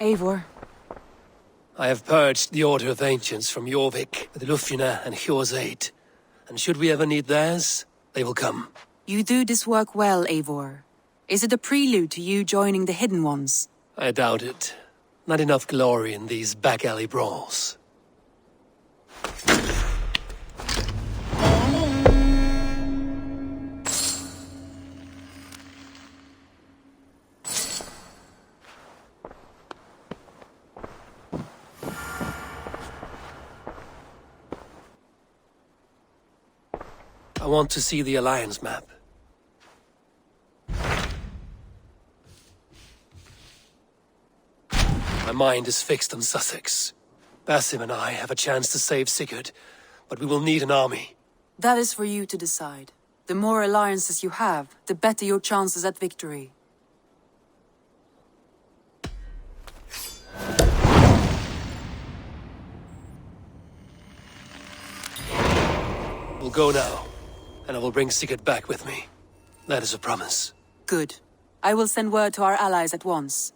Eivor. I have purged the Order of Ancients from Jorvik with Ljufvina and Hjor's aid. And should we ever need theirs, they will come. You do this work well, Eivor. Is it a prelude to you joining the Hidden Ones? I doubt it. Not enough glory in these back-alley brawls. I want to see the Alliance map. My mind is fixed on Sussex. Basim and I have a chance to save Sigurd, but we will need an army. That is for you to decide. The more alliances you have, the better your chances at victory. We'll go now, and I will bring Sigurd back with me. That is a promise. Good. I will send word to our allies at once.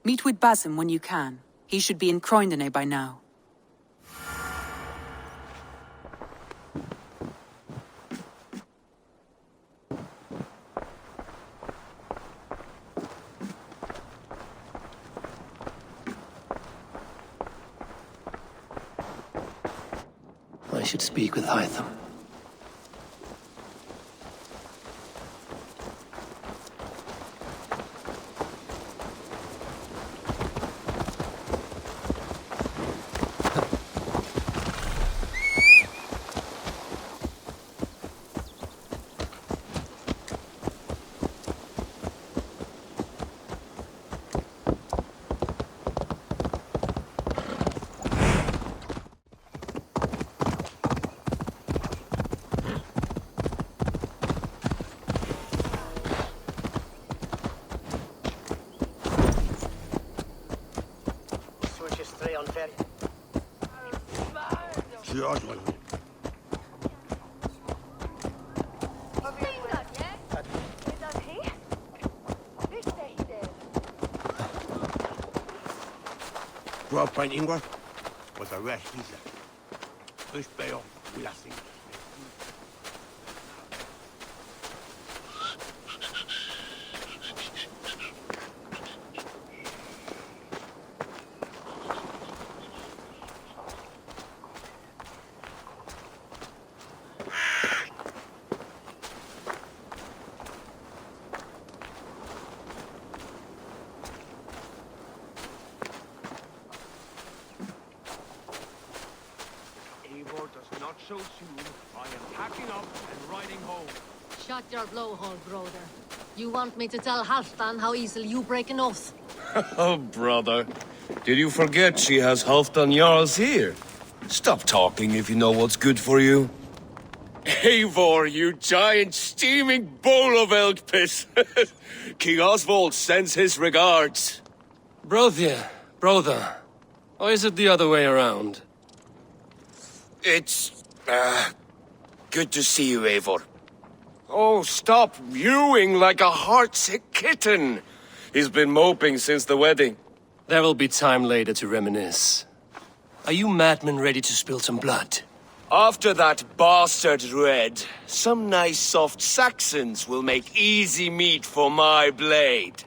Meet with Basim when you can. He should be in Croydon by now. I should speak with Hytham. Pint Ingvar was a rash visa. Push bail, we are seeing. So soon, I am packing up and riding home. Shut your blowhole, brother. You want me to tell Halfdan how easily you break an oath? Oh, brother. Did you forget she has Halfdan Jarls here? Stop talking if you know what's good for you. Eivor, you giant steaming bowl of elk piss. King Oswald sends his regards. Brothir, brother. Or is it the other way around? It's... good to see you, Eivor. Oh, stop mewing like a heartsick kitten. He's been moping since the wedding. There will be time later to reminisce. Are you madmen ready to spill some blood? After that bastard Red, some nice soft Saxons will make easy meat for my blade.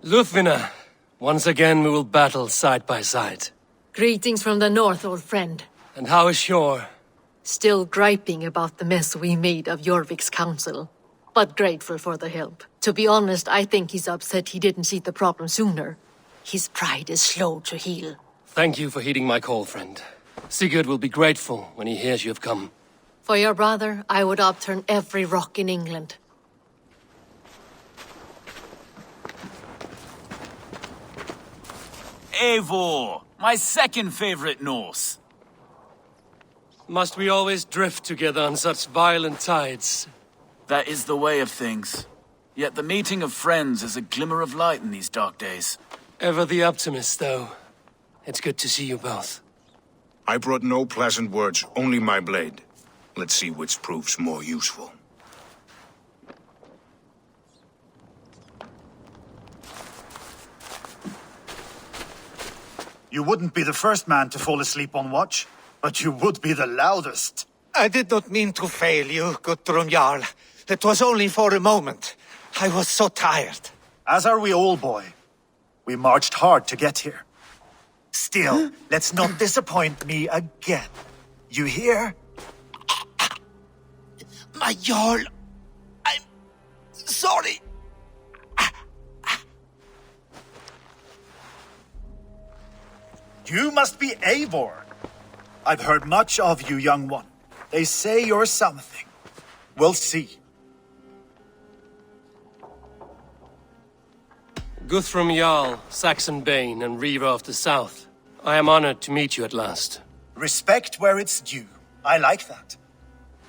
Ljufvina, once again we will battle side by side. Greetings from the north, old friend. And how is Shore? Still griping about the mess we made of Jorvik's council, but grateful for the help. To be honest, I think he's upset he didn't see the problem sooner. His pride is slow to heal. Thank you for heeding my call, friend. Sigurd will be grateful when he hears you have come. For your brother, I would upturn every rock in England. Eivor, my second favorite Norse. Must we always drift together on such violent tides? That is the way of things. Yet the meeting of friends is a glimmer of light in these dark days. Ever the optimist, though. It's good to see you both. I brought no pleasant words, only my blade. Let's see which proves more useful. You wouldn't be the first man to fall asleep on watch, but you would be the loudest. I did not mean to fail you, Guthrum Jarl. It was only for a moment. I was so tired. As are we all, boy. We marched hard to get here. Still, let's not disappoint me again. You hear? My Jarl, I'm sorry. You must be Eivor. I've heard much of you, young one. They say you're something. We'll see. Guthrum Jarl, Saxon Bane, and Reaver of the South. I am honored to meet you at last. Respect where it's due. I like that.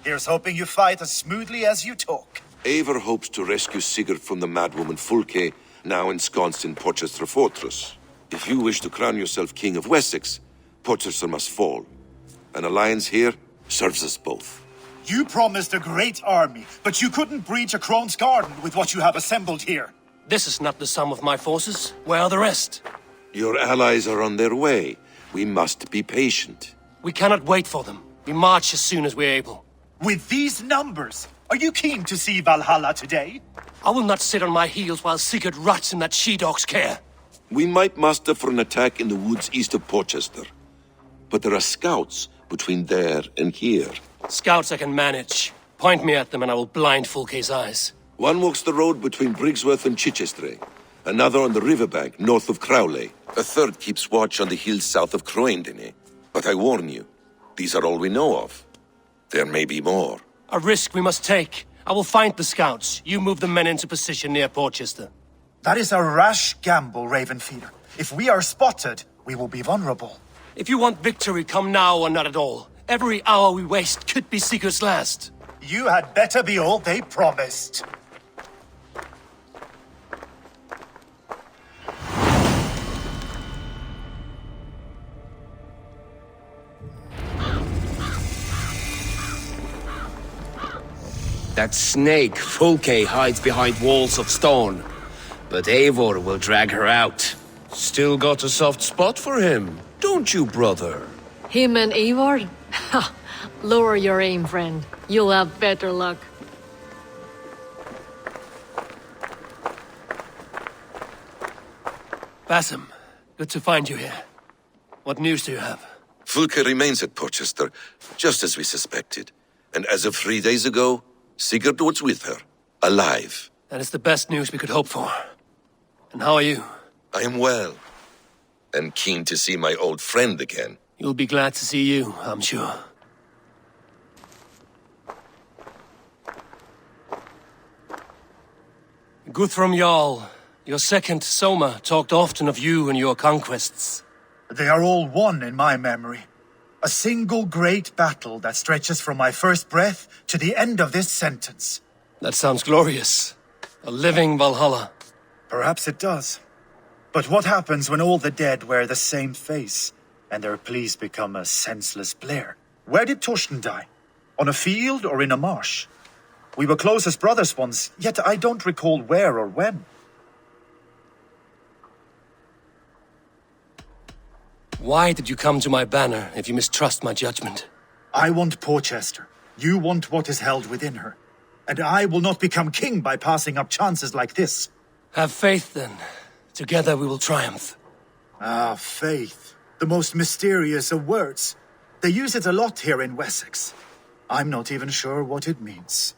Here's hoping you fight as smoothly as you talk. Eivor hopes to rescue Sigurd from the madwoman Fulke, now ensconced in Portcestre fortress. If you wish to crown yourself King of Wessex, Portcestre must fall. An alliance here serves us both. You promised a great army, but you couldn't breach a Crone's garden with what you have assembled here. This is not the sum of my forces. Where are the rest? Your allies are on their way. We must be patient. We cannot wait for them. We march as soon as we're able. With these numbers, are you keen to see Valhalla today? I will not sit on my heels while Sigurd rots in that she-dog's care. We might muster for an attack in the woods east of Portcestre. But there are scouts between there and here. Scouts I can manage. Point me at them and I will blind Fulke's eyes. One walks the road between Briggsworth and Chichestre. Another on the riverbank north of Crowley. A third keeps watch on the hills south of Croendene. But I warn you, these are all we know of. There may be more. A risk we must take. I will find the scouts. You move the men into position near Portcestre. That is a rash gamble, Ravenfeeder. If we are spotted, we will be vulnerable. If you want victory, come now or not at all. Every hour we waste could be Sigurd's last. You had better be all they promised. That snake, Fulke, hides behind walls of stone. But Eivor will drag her out. Still got a soft spot for him, don't you, brother? Him and Eivor? Ha! Lower your aim, friend. You'll have better luck. Basim, good to find you here. What news do you have? Fulke remains at Portcestre, just as we suspected. And as of 3 days ago, Sigurd was with her, alive. That is the best news we could hope for. And how are you? I am well, and keen to see my old friend again. You'll be glad to see you, I'm sure. Guthrum Jarl, your second Soma talked often of you and your conquests. They are all one in my memory. A single great battle that stretches from my first breath to the end of this sentence. That sounds glorious. A living Valhalla. Perhaps it does. But what happens when all the dead wear the same face, and their pleas become a senseless blare? Where did Torsten die? On a field or in a marsh? We were close as brothers once, yet I don't recall where or when. Why did you come to my banner if you mistrust my judgment? I want Portcestre. You want what is held within her. And I will not become king by passing up chances like this. Have faith, then. Together we will triumph. Ah, faith. The most mysterious of words. They use it a lot here in Wessex. I'm not even sure what it means.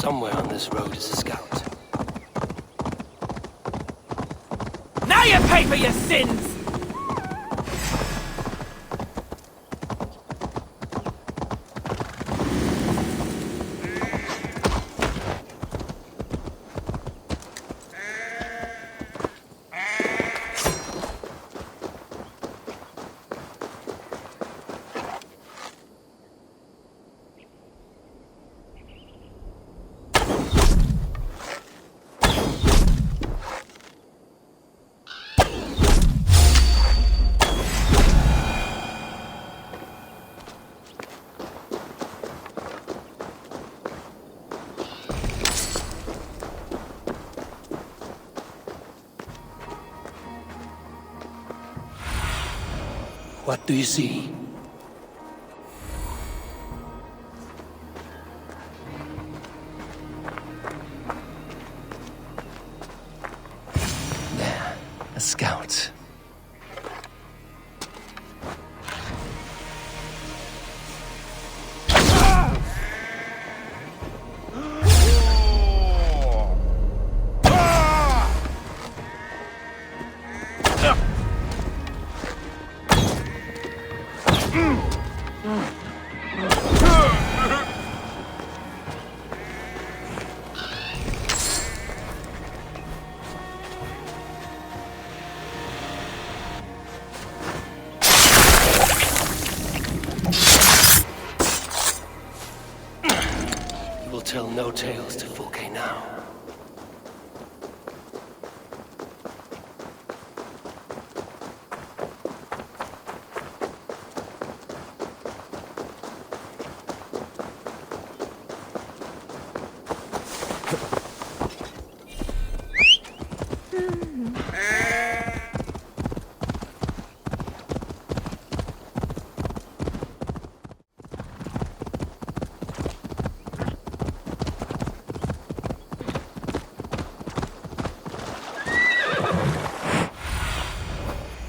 Somewhere on this road is a scout. Now you pay for your sins! What do you see? There, a scout. Tell no tales to Fulke now.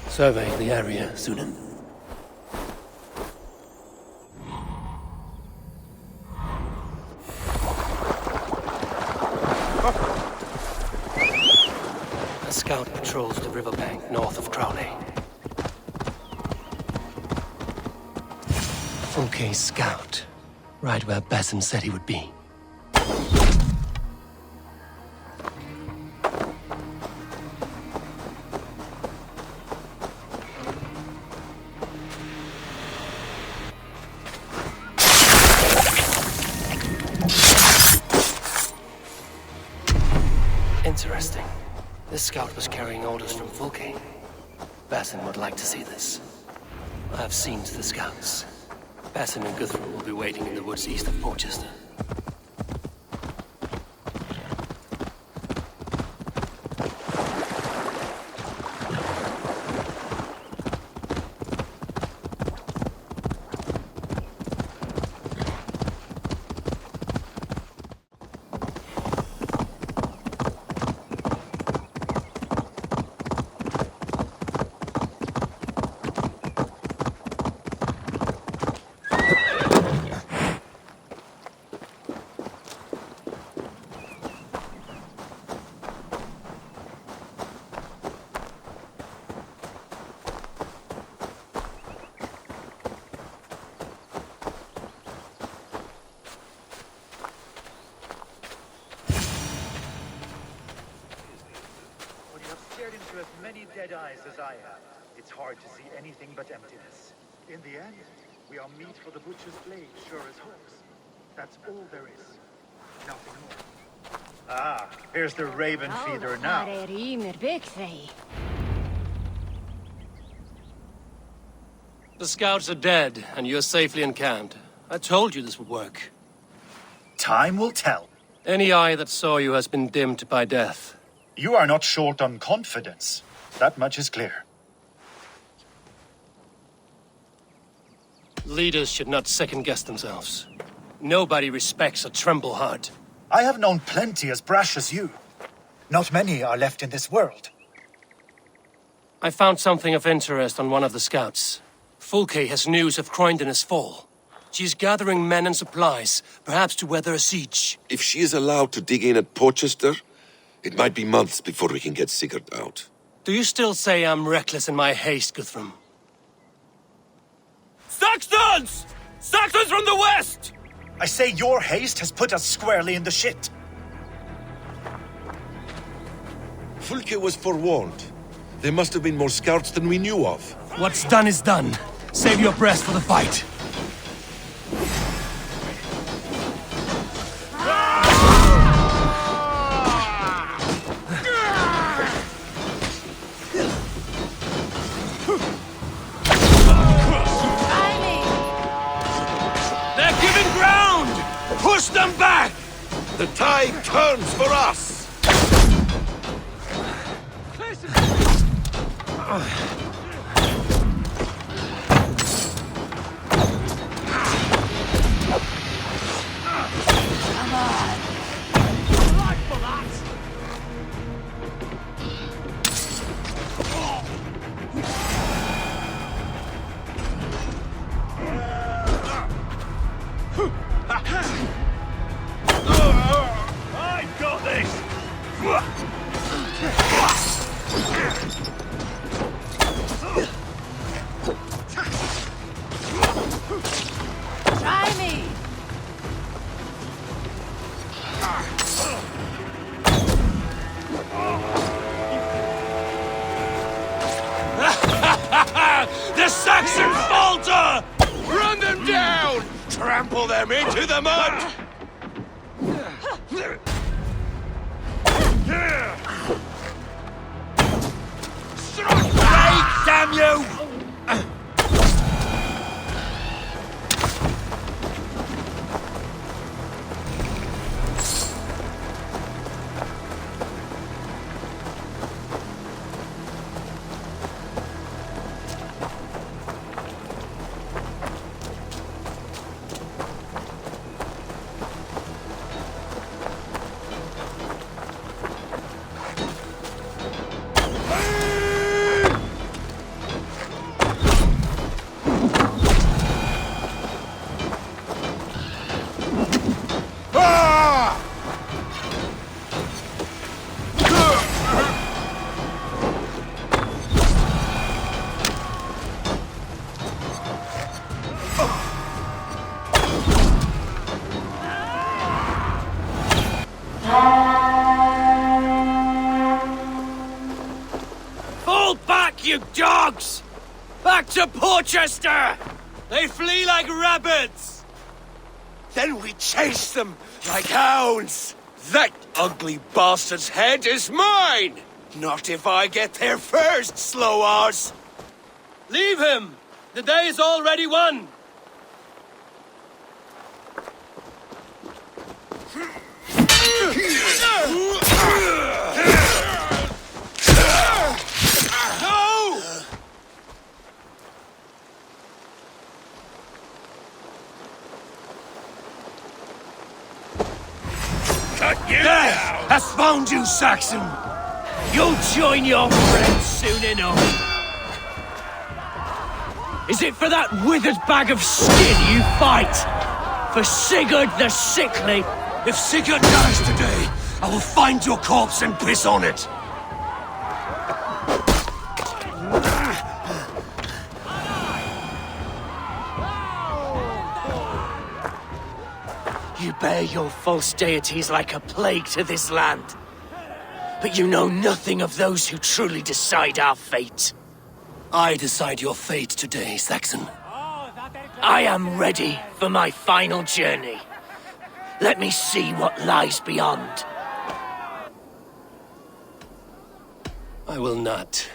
Survey the area, Sunan. A scout patrols the riverbank north of Crowley. Fulke's scout. Right where Basim said he would be. Interesting. This scout was carrying orders from Fulke. Basim would like to see this. I've seen to the scouts. Basim and Guthrum will be waiting in the woods east of Portcestre. As many dead eyes as I have, it's hard to see anything but emptiness. In the end, we are meat for the butcher's blade, sure as hooks. That's all there is. Nothing more. Ah, here's the raven feeder now. The scouts are dead, and you're safely encamped. I told you this would work. Time will tell. Any eye that saw you has been dimmed by death. You are not short on confidence. That much is clear. Leaders should not second-guess themselves. Nobody respects a tremble heart. I have known plenty as brash as you. Not many are left in this world. I found something of interest on one of the scouts. Fulke has news of Croydon's fall. She's gathering men and supplies, perhaps to weather a siege. If she is allowed to dig in at Portcestre, it might be months before we can get Sigurd out. Do you still say I'm reckless in my haste, Guthrum? Saxons! Saxons from the west! I say your haste has put us squarely in the shit. Fulke was forewarned. There must have been more scouts than we knew of. What's done is done. Save your breath for the fight. They're giving ground! Push them back! The tide turns for us! I got this! Try me! The Saxons falter! Run them down! Trample them into the mud! Strike, damn you! Fall back, you dogs! Back to Portcestre! They flee like rabbits! Then we chase them like hounds! That ugly bastard's head is mine! Not if I get there first, slow arse! Leave him! The day is already won! No! Death has found you, Saxon! You'll join your friends soon enough! Is it for that withered bag of skin you fight? For Sigurd the Sickly? If Sigurd dies today, I will find your corpse and piss on it! You bear your false deities like a plague to this land. But you know nothing of those who truly decide our fate. I decide your fate today, Saxon. I am ready for my final journey. Let me see what lies beyond. I will not.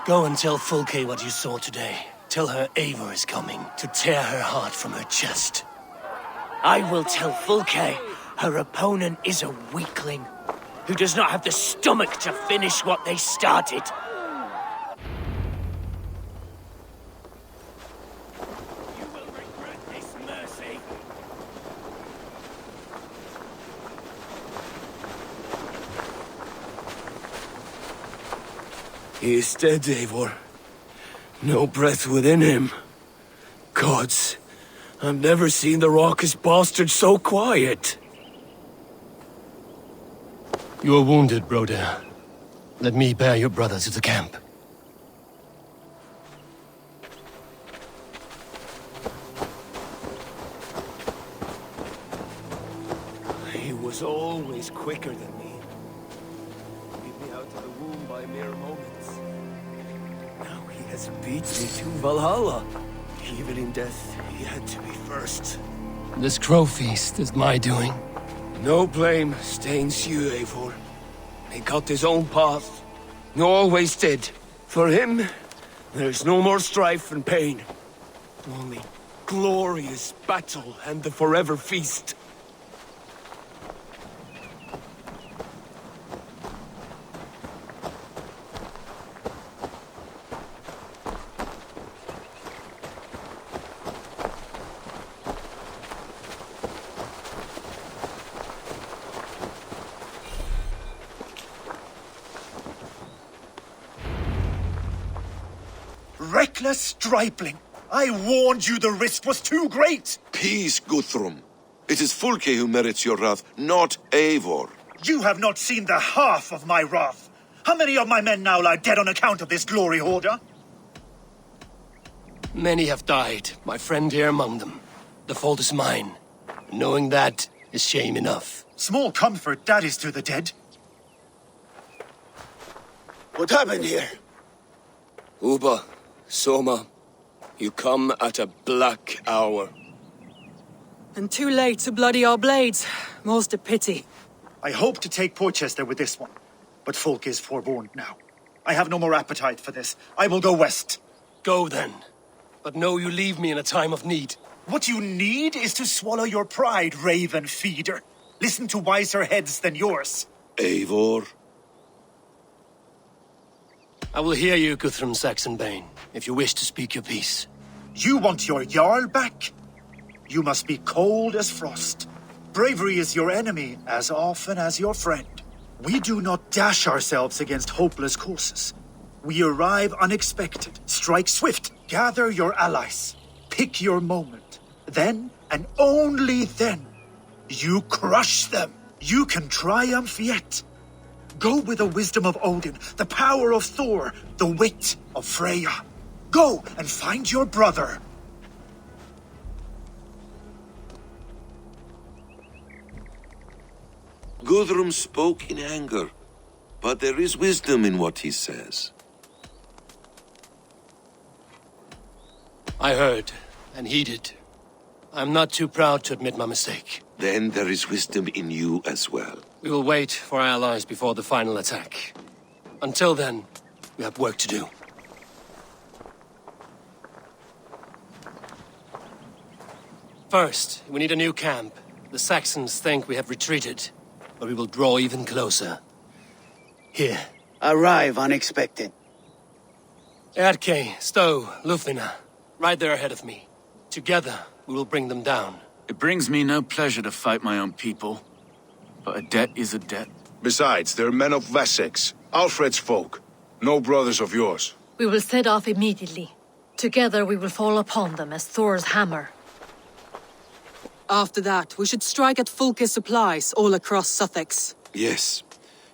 Go and tell Fulke what you saw today. Tell her Eivor is coming to tear her heart from her chest. I will tell Fulke her opponent is a weakling who does not have the stomach to finish what they started. You will regret this mercy. He is dead, Eivor. No breath within him. Gods, I've never seen the raucous bastard so quiet. You are wounded, Brothir. Let me bear your brother to the camp. He was always quicker than me. Beat me out of the womb by mere moments. Now he has beat me to Valhalla. Even in death, he had to be first. This crow feast is my doing. No blame stains you, Eivor. He cut his own path. Always did. For him, there's no more strife and pain. Only glorious battle and the forever feast. Reckless stripling! I warned you the risk was too great! Peace, Guthrum. It is Fulke who merits your wrath, not Eivor. You have not seen the half of my wrath. How many of my men now lie dead on account of this glory hoarder? Many have died, my friend here among them. The fault is mine. Knowing that is shame enough. Small comfort that is to the dead. What happened here? Ubba, Soma, you come at a black hour. And too late to bloody our blades. Most a pity. I hope to take Portcestre with this one, but Folk is forewarned now. I have no more appetite for this. I will go west. Go then. But know you leave me in a time of need. What you need is to swallow your pride, raven feeder. Listen to wiser heads than yours. Eivor? I will hear you, Guthrum Saxonbane, if you wish to speak your piece. You want your Jarl back? You must be cold as frost. Bravery is your enemy as often as your friend. We do not dash ourselves against hopeless courses. We arrive unexpected, strike swift, gather your allies, pick your moment. Then, and only then, you crush them. You can triumph yet. Go with the wisdom of Odin, the power of Thor, the wit of Freya. Go and find your brother. Guthrum spoke in anger, but there is wisdom in what he says. I heard and heeded. I'm not too proud to admit my mistake. Then there is wisdom in you as well. We will wait for our allies before the final attack. Until then, we have work to do. First, we need a new camp. The Saxons think we have retreated, but we will draw even closer. Here. Arrive unexpected. Erke, Stow, Ljufvina. Right there ahead of me. Together, we will bring them down. It brings me no pleasure to fight my own people. But a debt is a debt. Besides, they're men of Wessex, Alfred's folk. No brothers of yours. We will set off immediately. Together we will fall upon them as Thor's hammer. After that, we should strike at Fulke's supplies all across Sussex. Yes.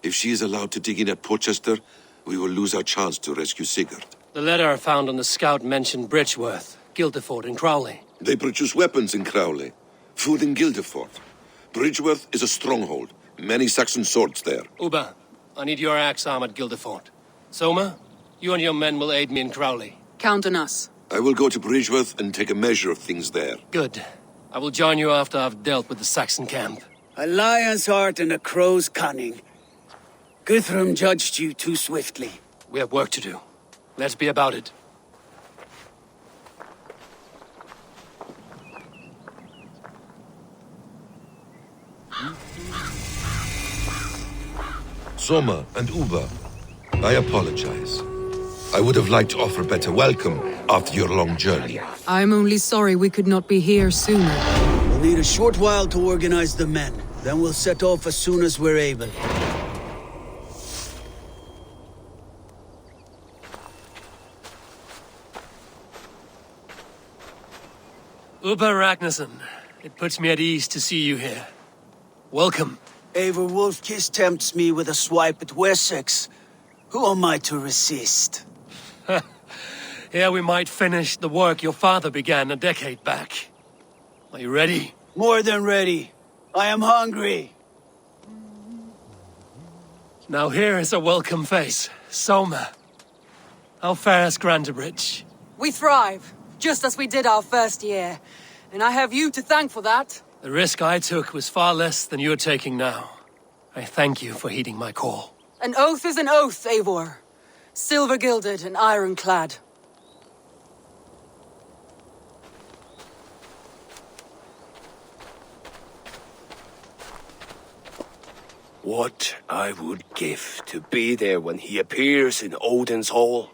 If she is allowed to dig in at Portcestre, we will lose our chance to rescue Sigurd. The letter found on the scout mentioned Bridgeworth, Guildeford, and Crowley. They produce weapons in Crowley, food in Guildeford. Bridgeworth is a stronghold. Many Saxon swords there. Ubba, I need your axe arm at Guildeford. Soma, you and your men will aid me in Crowley. Count on us. I will go to Bridgeworth and take a measure of things there. Good. I will join you after I've dealt with the Saxon camp. A lion's heart and a crow's cunning. Guthrum judged you too swiftly. We have work to do. Let's be about it. Soma and Ubba, I apologize. I would have liked to offer better welcome after your long journey. I'm only sorry we could not be here sooner. We'll need a short while to organize the men. Then we'll set off as soon as we're able. Ubba Ragnarsson. It puts me at ease to see you here. Welcome. Eivor Wolfkiss tempts me with a swipe at Wessex. Who am I to resist? Here we might finish the work your father began a decade back. Are you ready? More than ready. I am hungry. Now here is a welcome face. Soma. How fares Grantebridge? We thrive, just as we did our first year. And I have you to thank for that. The risk I took was far less than you're taking now. I thank you for heeding my call. An oath is an oath, Eivor. Silver-gilded and ironclad. What I would give to be there when he appears in Odin's hall.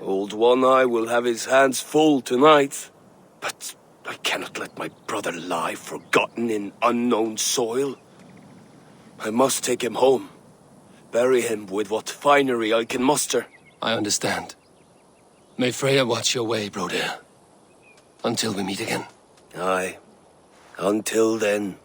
Old One-Eye will have his hands full tonight. But I cannot let my brother lie forgotten in unknown soil. I must take him home. Bury him with what finery I can muster. I understand. May Freya watch your way, Brothir. Until we meet again. Aye. Until then.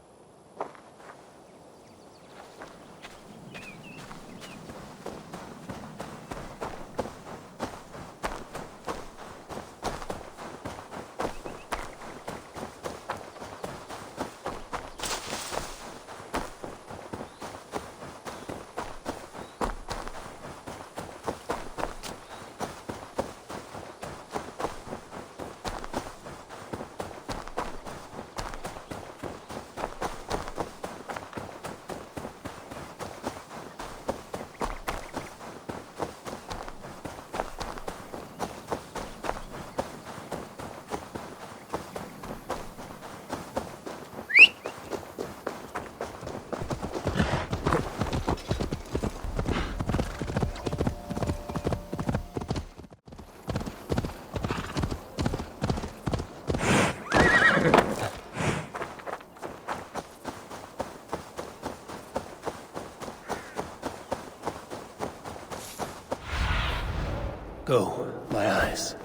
Go, my eyes.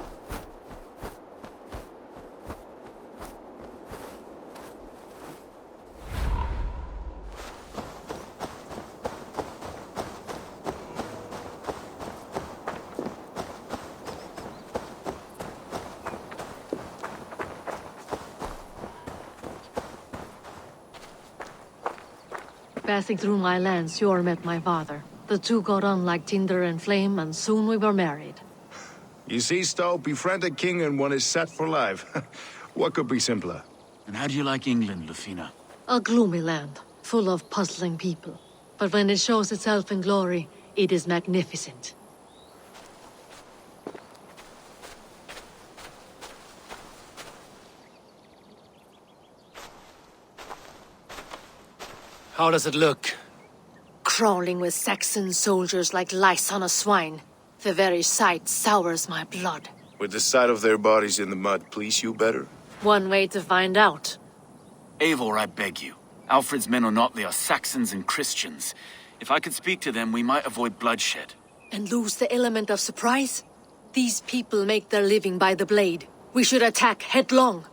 Passing through my lands, Yor met my father. The two got on like tinder and flame, and soon we were married. You see, Stowe, befriend a king and one is set for life. What could be simpler? And how do you like England, Ljufvina? A gloomy land, full of puzzling people. But when it shows itself in glory, it is magnificent. How does it look? Crawling with Saxon soldiers like lice on a swine. The very sight sours my blood. Would the sight of their bodies in the mud please you better? One way to find out. Eivor, I beg you. Alfred's men are not, they are Saxons and Christians. If I could speak to them, we might avoid bloodshed. And lose the element of surprise? These people make their living by the blade. We should attack headlong.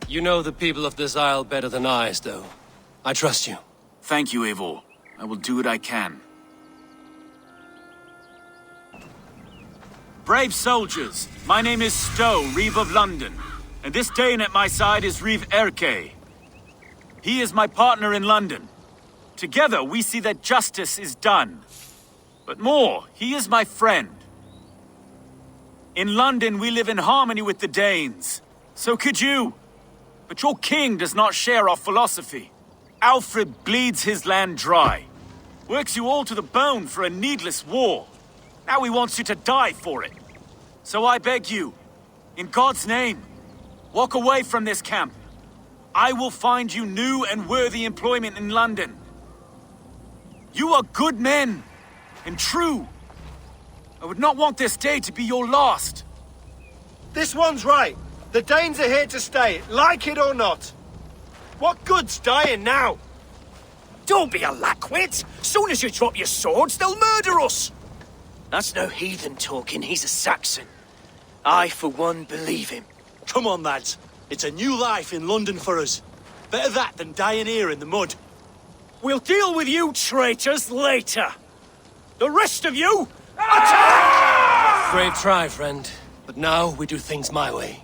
You know the people of this isle better than I, Stowe. I trust you. Thank you, Eivor. I will do what I can. Brave soldiers, my name is Stowe, Reeve of London, and this Dane at my side is Reeve Erke. He is my partner in London. Together we see that justice is done. But more, he is my friend. In London we live in harmony with the Danes. So could you. But your king does not share our philosophy. Alfred bleeds his land dry. Works you all to the bone for a needless war. Now he wants you to die for it. So I beg you, in God's name, walk away from this camp. I will find you new and worthy employment in London. You are good men, and true. I would not want this day to be your last. This one's right. The Danes are here to stay, like it or not. What good's dying now? Don't be a lackwit! Soon as you drop your swords, they'll murder us! That's no heathen talking, he's a Saxon. I, for one, believe him. Come on, lads. It's a new life in London for us. Better that than dying here in the mud. We'll deal with you traitors later. The rest of you, attack! Brave try, friend. But now we do things my way.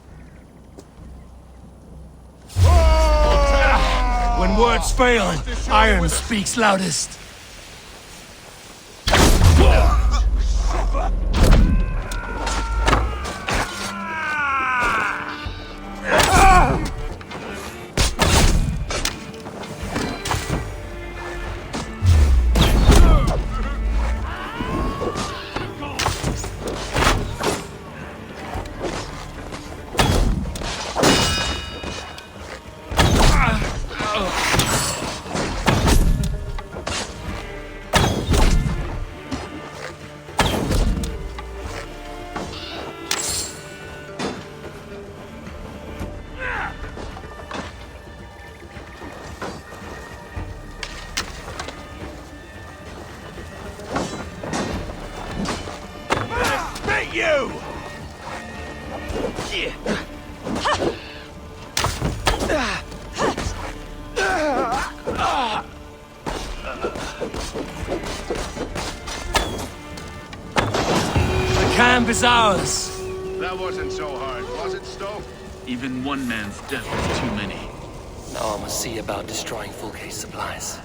When words fail, iron speaks loudest. Is ours. That wasn't so hard, was it, Stowe? Even one man's death is too many. Now I must see about destroying full case supplies.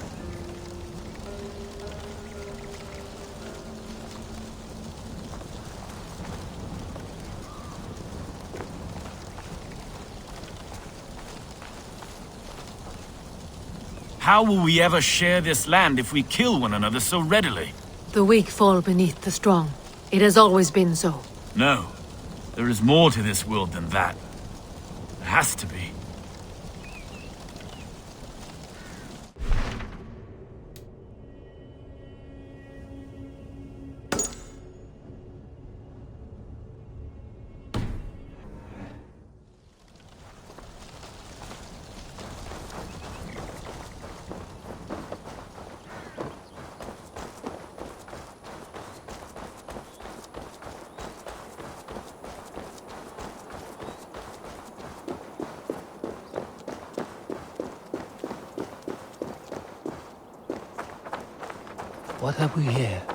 How will we ever share this land if we kill one another so readily? The weak fall beneath the strong. It has always been so. No. There is more to this world than that. There has to be. What have we here?